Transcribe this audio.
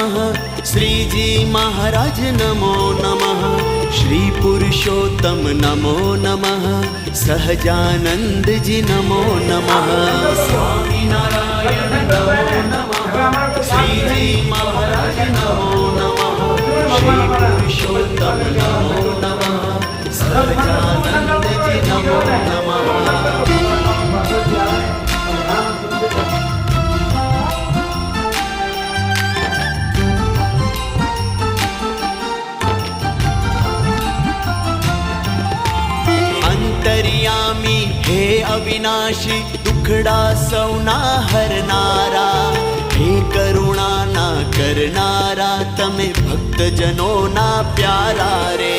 नमः। श्रीजी महाराज नमो नमः। श्री पुरुषोत्तम नमो नमः। सहजानंद जी नमो नमः। स्वामी नारायण नमो नमः। श्रीजी महाराज नमो नमः। श्री पुरुषोत्तम नमो नमः। सहजानंद जी नमो नमः। अंतर्यामी हे अविनाशी दुखड़ा सौना हरनारा। हे करुणा ना करनारा तमे भक्त जनों ना प्यारा रे।